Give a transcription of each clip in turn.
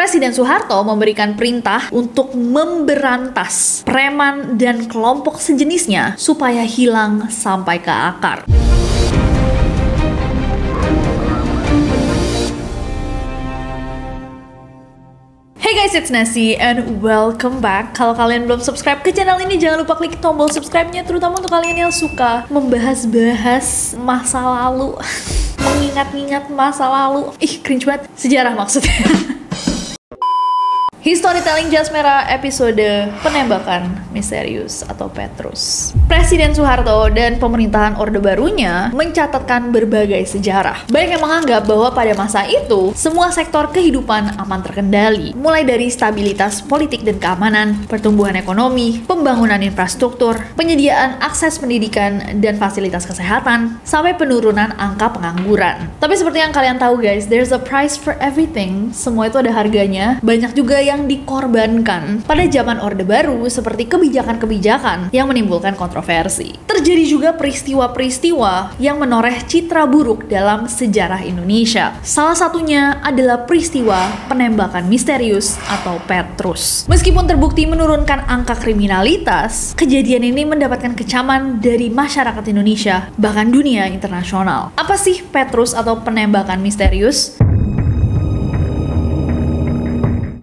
Presiden Soeharto memberikan perintah untuk memberantas preman dan kelompok sejenisnya supaya hilang sampai ke akar. Hey guys, it's Nasi and welcome back. Kalau kalian belum subscribe ke channel ini, jangan lupa klik tombol subscribe-nya, terutama untuk kalian yang suka membahas-bahas masa lalu. Mengingat-ingat masa lalu. Ih, cringe banget. Sejarah maksudnya. Storytelling Jas Merah episode penembakan misterius atau Petrus. Presiden Soeharto dan pemerintahan Orde Barunya mencatatkan berbagai sejarah. Banyak yang menganggap bahwa pada masa itu semua sektor kehidupan aman terkendali, mulai dari stabilitas politik dan keamanan, pertumbuhan ekonomi, pembangunan infrastruktur, penyediaan akses pendidikan dan fasilitas kesehatan, sampai penurunan angka pengangguran. Tapi seperti yang kalian tahu guys, there's a price for everything. Semua itu ada harganya. Banyak juga yang dikorbankan pada zaman Orde Baru, seperti kebijakan-kebijakan yang menimbulkan kontroversi. Terjadi juga peristiwa-peristiwa yang menoreh citra buruk dalam sejarah Indonesia. Salah satunya adalah peristiwa penembakan misterius atau Petrus. Meskipun terbukti menurunkan angka kriminalitas, kejadian ini mendapatkan kecaman dari masyarakat Indonesia, bahkan dunia internasional. Apa sih Petrus atau penembakan misterius?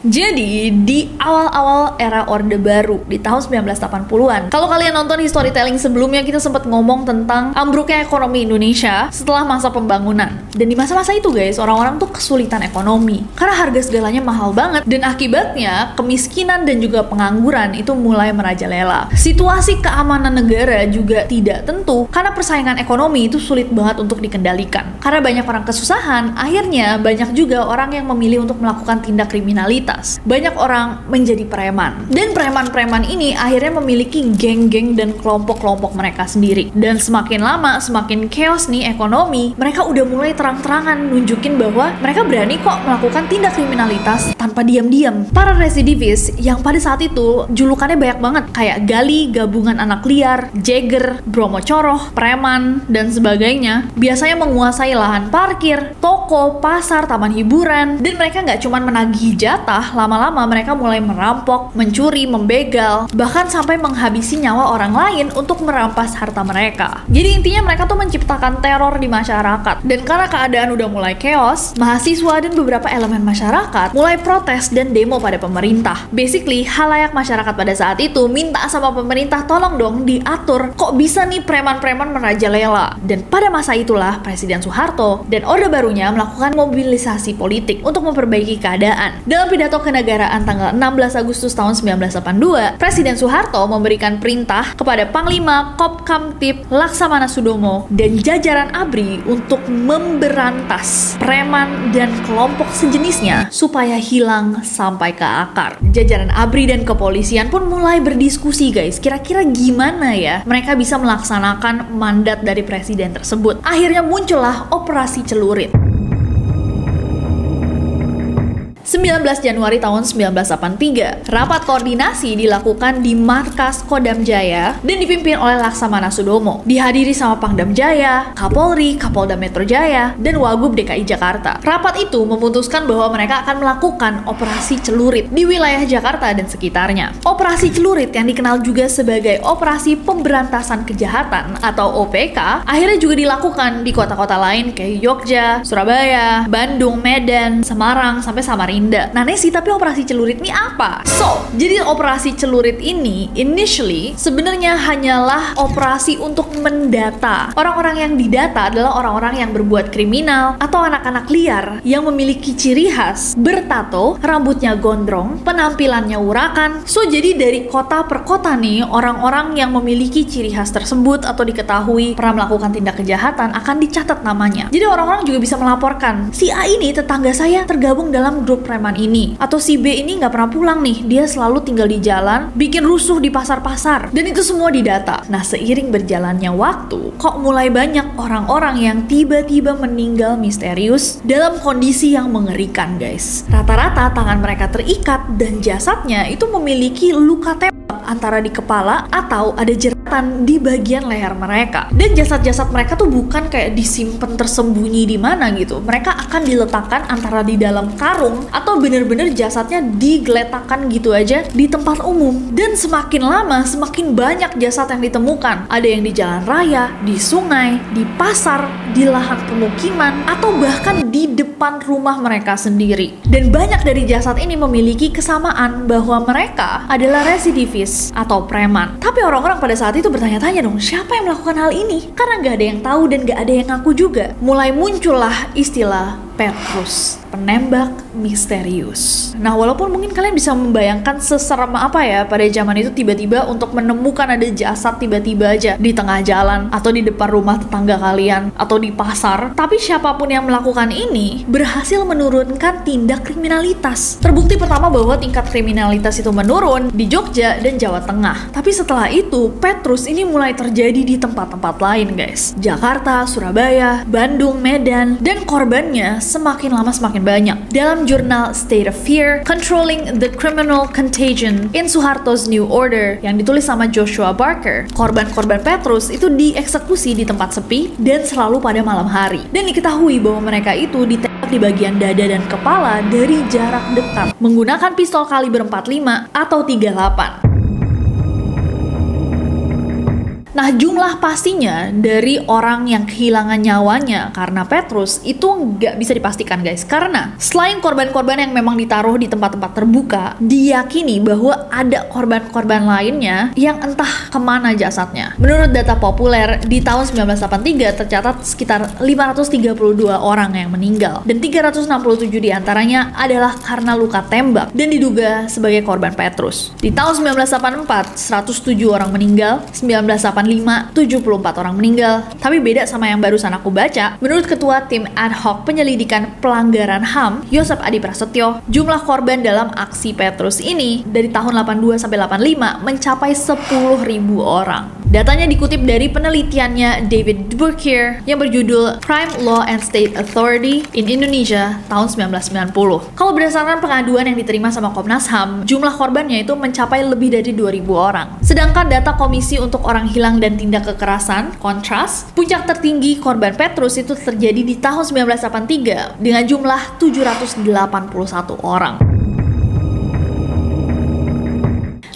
Jadi, di awal-awal era Orde Baru, di tahun 1980-an, kalau kalian nonton Storytelling sebelumnya, kita sempat ngomong tentang ambruknya ekonomi Indonesia setelah masa pembangunan. Dan di masa-masa itu guys, orang-orang tuh kesulitan ekonomi, karena harga segalanya mahal banget, dan akibatnya kemiskinan dan juga pengangguran itu mulai merajalela. Situasi keamanan negara juga tidak tentu, karena persaingan ekonomi itu sulit banget untuk dikendalikan. Karena banyak orang kesusahan, akhirnya banyak juga orang yang memilih untuk melakukan tindak kriminalitas. Banyak orang menjadi preman. Dan preman-preman ini akhirnya memiliki geng-geng dan kelompok-kelompok mereka sendiri. Dan semakin lama, semakin chaos nih ekonomi, mereka udah mulai terang-terangan nunjukin bahwa mereka berani kok melakukan tindak kriminalitas tanpa diam-diam. Para residivis yang pada saat itu julukannya banyak banget, kayak Gali, Gabungan Anak Liar, Jagger, Bromo Coroh, Preman, dan sebagainya, biasanya menguasai lahan parkir, toko, pasar, taman hiburan, dan mereka nggak cuma menagih jatah, lama-lama mereka mulai merampok, mencuri, membegal, bahkan sampai menghabisi nyawa orang lain untuk merampas harta mereka. Jadi intinya mereka tuh menciptakan teror di masyarakat. Dan karena keadaan udah mulai chaos, mahasiswa dan beberapa elemen masyarakat mulai protes dan demo pada pemerintah. Basically, halayak masyarakat pada saat itu minta sama pemerintah, tolong dong diatur, kok bisa nih preman-preman merajalela. Dan pada masa itulah Presiden Soeharto dan Orde Barunya melakukan mobilisasi politik untuk memperbaiki keadaan. Dalam pidato kenegaraan tanggal 16 Agustus tahun 1982, Presiden Soeharto memberikan perintah kepada Panglima Kopkamtib Laksamana Sudomo dan jajaran ABRI untuk memberantas preman dan kelompok sejenisnya supaya hilang sampai ke akar. Jajaran ABRI dan kepolisian pun mulai berdiskusi guys, kira-kira gimana ya mereka bisa melaksanakan mandat dari presiden tersebut. Akhirnya muncullah Operasi Celurit. 19 Januari tahun 1983, rapat koordinasi dilakukan di markas Kodam Jaya dan dipimpin oleh Laksamana Sudomo. Dihadiri sama Pangdam Jaya, Kapolri, Kapolda Metro Jaya, dan Wagub DKI Jakarta. Rapat itu memutuskan bahwa mereka akan melakukan operasi celurit di wilayah Jakarta dan sekitarnya. Operasi celurit yang dikenal juga sebagai Operasi Pemberantasan Kejahatan atau OPK, akhirnya juga dilakukan di kota-kota lain kayak Jogja, Surabaya, Bandung, Medan, Semarang, sampai Samarinda. Nah Nesi, tapi operasi celurit ini apa? Jadi operasi celurit ini initially sebenarnya hanyalah operasi untuk mendata. Orang-orang yang didata adalah orang-orang yang berbuat kriminal atau anak-anak liar yang memiliki ciri khas bertato, rambutnya gondrong, penampilannya urakan. Jadi dari kota per kota nih, orang-orang yang memiliki ciri khas tersebut atau diketahui pernah melakukan tindak kejahatan akan dicatat namanya. Jadi orang-orang juga bisa melaporkan, si A ini tetangga saya tergabung dalam grup preman ini, atau si B ini nggak pernah pulang nih, dia selalu tinggal di jalan, bikin rusuh di pasar-pasar, dan itu semua didata. Nah seiring berjalannya waktu, kok mulai banyak orang-orang yang tiba-tiba meninggal misterius dalam kondisi yang mengerikan guys. Rata-rata tangan mereka terikat dan jasadnya itu memiliki luka tembak antara di kepala atau ada jeratan di bagian leher mereka. Dan jasad-jasad mereka tuh bukan kayak disimpan tersembunyi di mana gitu. Mereka akan diletakkan antara di dalam karung atau bener-bener jasadnya digeletakkan gitu aja di tempat umum. Dan semakin lama semakin banyak jasad yang ditemukan. Ada yang di jalan raya, di sungai, di pasar, di lahan pemukiman, atau bahkan di depan rumah mereka sendiri. Dan banyak dari jasad ini memiliki kesamaan bahwa mereka adalah residivis atau preman. Tapi orang-orang pada saat itu bertanya-tanya dong, siapa yang melakukan hal ini? Karena nggak ada yang tahu dan nggak ada yang ngaku juga. Mulai muncullah istilah Petrus, penembak misterius. Nah, walaupun mungkin kalian bisa membayangkan seserem apa ya pada zaman itu tiba-tiba untuk menemukan ada jasad tiba-tiba aja di tengah jalan atau di depan rumah tetangga kalian atau di pasar, tapi siapapun yang melakukan ini berhasil menurunkan tindak kriminalitas. Terbukti pertama bahwa tingkat kriminalitas itu menurun di Jogja dan Jawa Tengah. Tapi setelah itu, Petrus ini mulai terjadi di tempat-tempat lain, guys. Jakarta, Surabaya, Bandung, Medan, dan korbannya semakin lama semakin banyak. Dalam jurnal State of Fear, Controlling the Criminal Contagion in Suharto's New Order yang ditulis sama Joshua Barker, korban-korban Petrus itu dieksekusi di tempat sepi dan selalu pada malam hari. Dan diketahui bahwa mereka itu ditembak di bagian dada dan kepala dari jarak dekat menggunakan pistol kaliber 45 atau 38. Nah, jumlah pastinya dari orang yang kehilangan nyawanya karena Petrus itu nggak bisa dipastikan, guys. Karena selain korban-korban yang memang ditaruh di tempat-tempat terbuka, diyakini bahwa ada korban-korban lainnya yang entah kemana jasadnya. Menurut data populer, di tahun 1983 tercatat sekitar 532 orang yang meninggal. Dan 367 diantaranya adalah karena luka tembak dan diduga sebagai korban Petrus. Di tahun 1984, 107 orang meninggal, 1985 74 orang meninggal. Tapi beda sama yang barusan aku baca, menurut Ketua Tim Ad Hoc Penyelidikan Pelanggaran HAM, Yosep Adi Prasetyo, jumlah korban dalam aksi Petrus ini dari tahun 82 sampai 85 mencapai 10.000 orang. Datanya dikutip dari penelitiannya David Burkier yang berjudul Crime Law and State Authority in Indonesia tahun 1990. Kalau berdasarkan pengaduan yang diterima sama Komnas HAM, jumlah korbannya itu mencapai lebih dari 2.000 orang. Sedangkan data Komisi untuk Orang Hilang dan Tindak Kekerasan, Kontras, puncak tertinggi korban Petrus itu terjadi di tahun 1983 dengan jumlah 781 orang.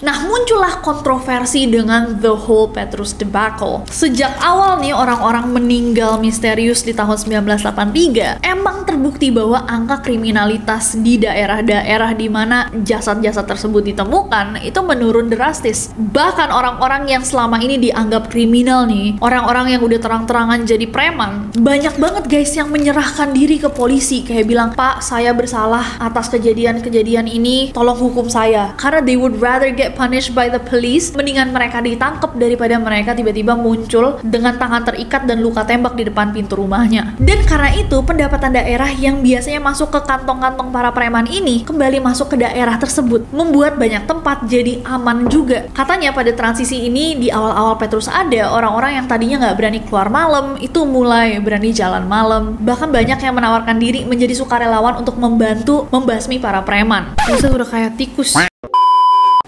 Nah, muncullah kontroversi dengan the whole Petrus debacle. Sejak awal nih orang-orang meninggal misterius di tahun 1983, emang terbukti bahwa angka kriminalitas di daerah-daerah di mana jasad-jasad tersebut ditemukan itu menurun drastis. Bahkan orang-orang yang selama ini dianggap kriminal nih, orang-orang yang udah terang-terangan jadi preman, banyak banget guys yang menyerahkan diri ke polisi kayak bilang, "Pak, saya bersalah atas kejadian-kejadian ini, tolong hukum saya." Karena they would rather get punished by the police, mendingan mereka ditangkap daripada mereka tiba-tiba muncul dengan tangan terikat dan luka tembak di depan pintu rumahnya. Dan karena itu, pendapatan daerah yang biasanya masuk ke kantong-kantong para preman ini kembali masuk ke daerah tersebut, membuat banyak tempat jadi aman juga. Katanya pada transisi ini di awal-awal Petrus ada orang-orang yang tadinya nggak berani keluar malam, itu mulai berani jalan malam. Bahkan banyak yang menawarkan diri menjadi sukarelawan untuk membantu membasmi para preman. Terus udah kayak tikus.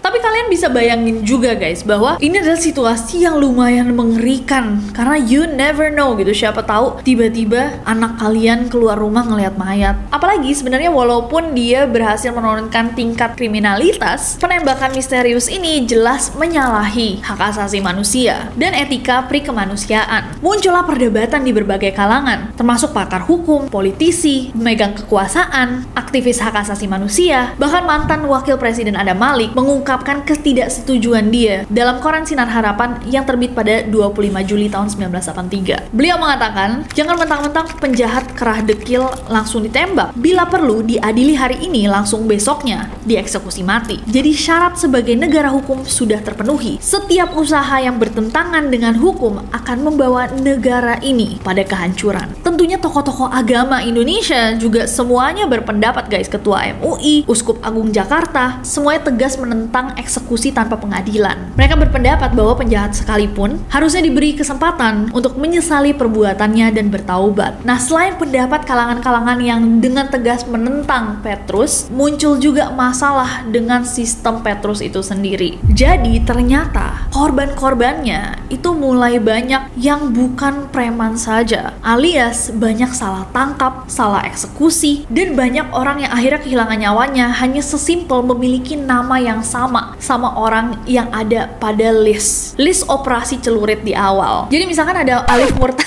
Tapi kalian bisa bayangin juga guys bahwa ini adalah situasi yang lumayan mengerikan karena you never know gitu, siapa tahu tiba-tiba anak kalian keluar rumah ngelihat mayat. Apalagi sebenarnya walaupun dia berhasil menurunkan tingkat kriminalitas, penembakan misterius ini jelas menyalahi hak asasi manusia dan etika prikemanusiaan. Muncullah perdebatan di berbagai kalangan, termasuk pakar hukum, politisi, pemegang kekuasaan, aktivis hak asasi manusia, bahkan mantan wakil presiden Adam Malik mengungkapkan ketidaksetujuan dia dalam koran Sinar Harapan yang terbit pada 25 Juli tahun 1983. Beliau mengatakan, jangan mentang-mentang penjahat kerah dekil langsung ditembak. Bila perlu diadili hari ini, langsung besoknya dieksekusi mati. Jadi syarat sebagai negara hukum sudah terpenuhi. Setiap usaha yang bertentangan dengan hukum akan membawa negara ini pada kehancuran. Tentunya tokoh-tokoh agama Indonesia juga semuanya berpendapat guys. Ketua MUI, Uskup Agung Jakarta, semuanya tegas menentang eksekusi tanpa pengadilan. Mereka berpendapat bahwa penjahat sekalipun harusnya diberi kesempatan untuk menyesali perbuatannya dan bertaubat. Nah, selain pendapat kalangan-kalangan yang dengan tegas menentang Petrus, muncul juga masalah dengan sistem Petrus itu sendiri. Jadi ternyata korban-korbannya itu mulai banyak yang bukan preman saja, alias banyak salah tangkap, salah eksekusi, dan banyak orang yang akhirnya kehilangan nyawanya hanya sesimpel memiliki nama yang sama orang yang ada pada list operasi celurit di awal. Jadi misalkan ada Alif Murtadi.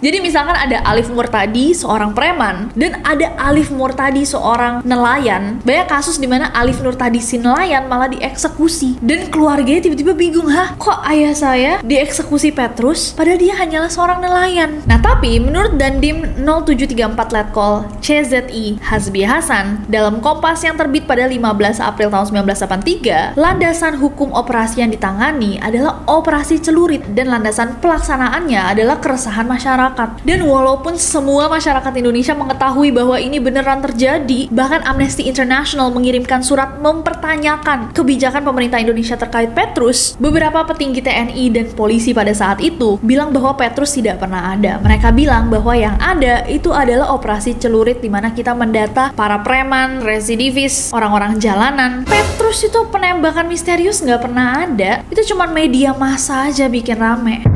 Jadi misalkan ada Alif Murtadi, seorang preman, dan ada Alif Murtadi, seorang nelayan. Banyak kasus di mana Alif Murtadi si nelayan malah dieksekusi. Dan keluarganya tiba-tiba bingung, hah? Kok ayah saya dieksekusi Petrus? Padahal dia hanyalah seorang nelayan. Nah tapi menurut Dandim 0734 Letkol CZI Hasbi Hasan, dalam Kompas yang terbit pada 15 April tahun 1983, landasan hukum operasi yang ditangani adalah operasi celurit dan landasan pelaksanaannya adalah keresahan masyarakat. Dan walaupun semua masyarakat Indonesia mengetahui bahwa ini beneran terjadi, bahkan Amnesty International mengirimkan surat mempertanyakan kebijakan pemerintah Indonesia terkait Petrus, beberapa petinggi TNI dan polisi pada saat itu bilang bahwa Petrus tidak pernah ada. Mereka bilang bahwa yang ada itu adalah operasi celurit di mana kita mendata para preman, residivis, orang-orang jalanan. Petrus itu penembakan misterius nggak pernah ada. Itu cuma media massa aja bikin rame.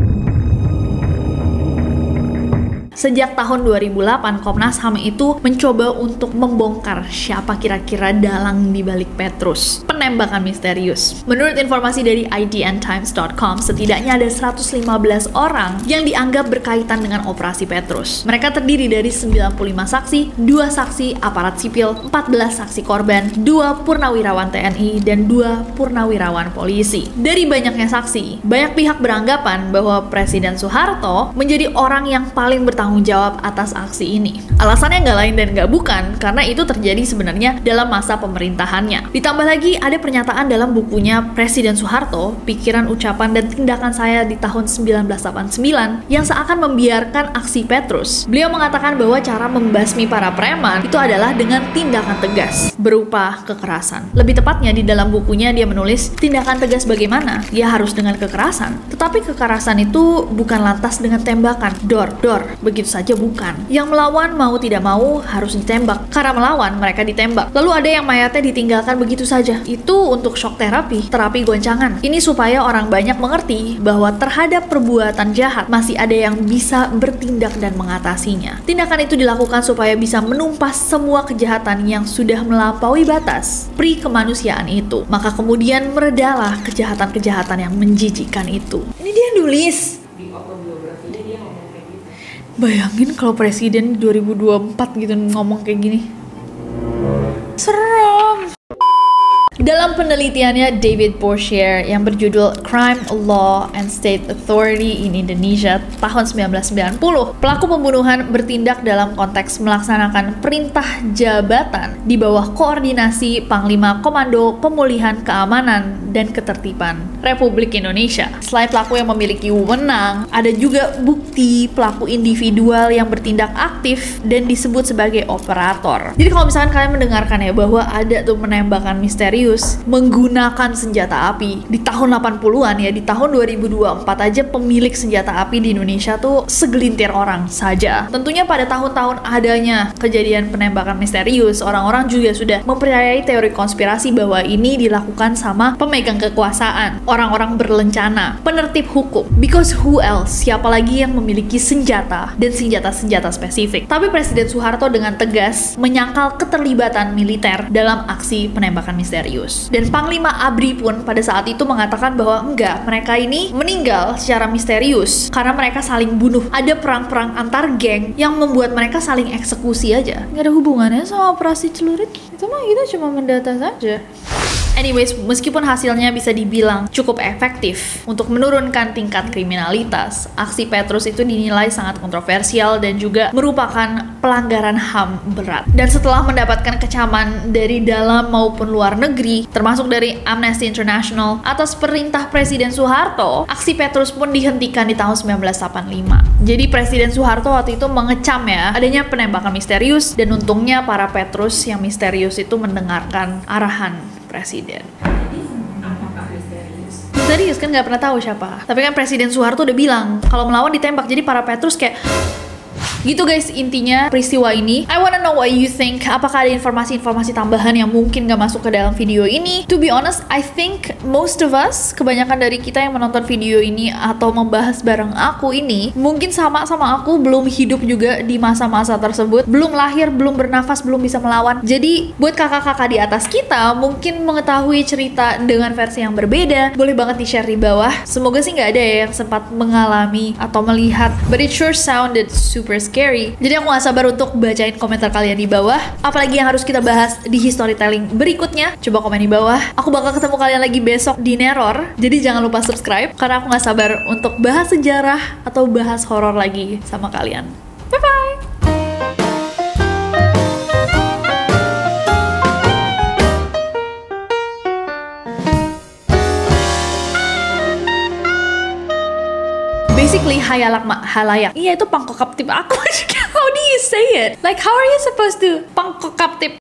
Sejak tahun 2008, Komnas HAM itu mencoba untuk membongkar siapa kira-kira dalang di balik Petrus, penembakan misterius. Menurut informasi dari idntimes.com, setidaknya ada 115 orang yang dianggap berkaitan dengan operasi Petrus. Mereka terdiri dari 95 saksi, 2 saksi aparat sipil, 14 saksi korban, 2 purnawirawan TNI, dan 2 purnawirawan polisi. Dari banyaknya saksi, banyak pihak beranggapan bahwa Presiden Soeharto menjadi orang yang paling bertanggung jawab atas aksi ini. Alasannya nggak lain dan nggak bukan karena itu terjadi sebenarnya dalam masa pemerintahannya. Ditambah lagi ada pernyataan dalam bukunya Presiden Soeharto, Pikiran, Ucapan, dan Tindakan Saya di tahun 1989 yang seakan membiarkan aksi Petrus. Beliau mengatakan bahwa cara membasmi para preman itu adalah dengan tindakan tegas berupa kekerasan. Lebih tepatnya di dalam bukunya dia menulis tindakan tegas bagaimana? Ya harus dengan kekerasan. Tetapi kekerasan itu bukan lantas dengan tembakan, dor, begitu saja bukan. Yang melawan mau tidak mau harus ditembak. Karena melawan mereka ditembak. Lalu ada yang mayatnya ditinggalkan begitu saja. Itu untuk shock terapi goncangan. Ini supaya orang banyak mengerti bahwa terhadap perbuatan jahat masih ada yang bisa bertindak dan mengatasinya. Tindakan itu dilakukan supaya bisa menumpas semua kejahatan yang sudah melampaui batas pri kemanusiaan itu. Maka kemudian meredalah kejahatan-kejahatan yang menjijikkan itu. Ini dia nulis. Bayangin kalau presiden 2024 gitu ngomong kayak gini. Serem. Dalam penelitiannya David Bourchier yang berjudul Crime, Law, and State Authority in Indonesia tahun 1990, pelaku pembunuhan bertindak dalam konteks melaksanakan perintah jabatan di bawah koordinasi Panglima Komando Pemulihan Keamanan dan Ketertiban Republik Indonesia. Selain pelaku yang memiliki wewenang, ada juga bukti pelaku individual yang bertindak aktif dan disebut sebagai operator. Jadi kalau misalkan kalian mendengarkan ya bahwa ada tuh penembakan misterius menggunakan senjata api di tahun 80-an ya, di tahun 2024 aja pemilik senjata api di Indonesia tuh segelintir orang saja. Tentunya pada tahun-tahun adanya kejadian penembakan misterius, orang-orang juga sudah mempercayai teori konspirasi bahwa ini dilakukan sama pemegang kekuasaan, orang-orang berencana, penertib hukum. Because who else? Siapa lagi yang memiliki senjata dan senjata-senjata spesifik? Tapi Presiden Soeharto dengan tegas menyangkal keterlibatan militer dalam aksi penembakan misterius. Dan Panglima ABRI pun pada saat itu mengatakan bahwa enggak, mereka ini meninggal secara misterius karena mereka saling bunuh. Ada perang-perang antar geng yang membuat mereka saling eksekusi aja. Nggak ada hubungannya sama operasi celurit. Itu mah kita cuma mendata saja. Anyways, meskipun hasilnya bisa dibilang cukup efektif untuk menurunkan tingkat kriminalitas, aksi Petrus itu dinilai sangat kontroversial dan juga merupakan pelanggaran HAM berat. Dan setelah mendapatkan kecaman dari dalam maupun luar negeri, termasuk dari Amnesty International atas perintah Presiden Soeharto, aksi Petrus pun dihentikan di tahun 1985. Jadi Presiden Soeharto waktu itu mengecam ya adanya penembakan misterius, dan untungnya para Petrus yang misterius itu mendengarkan arahan Presiden. Misterius kan nggak pernah tahu siapa. Tapi kan Presiden Soeharto udah bilang kalau melawan ditembak. Jadi para Petrus kayak Gitu guys intinya peristiwa ini. I wanna know what you think. Apakah ada informasi-informasi tambahan yang mungkin gak masuk ke dalam video ini? To be honest, I think most of us, kebanyakan dari kita yang menonton video ini atau membahas bareng aku ini, mungkin sama aku, belum hidup juga di masa-masa tersebut, belum lahir, belum bernafas, belum bisa melawan. Jadi buat kakak-kakak di atas kita mungkin mengetahui cerita dengan versi yang berbeda, boleh banget di-share di bawah. Semoga sih nggak ada ya yang sempat mengalami atau melihat, but it sure sounded super scary. Jadi aku gak sabar untuk bacain komentar kalian di bawah. Apalagi yang harus kita bahas di Historytelling berikutnya, coba komen di bawah. Aku bakal ketemu kalian lagi besok di Neror, jadi jangan lupa subscribe karena aku gak sabar untuk bahas sejarah atau bahas horor lagi sama kalian. Bye bye. Basically halayak. Iya itu pangkokaptip aku. How do you say it? Like how are you supposed to pangkokaptip?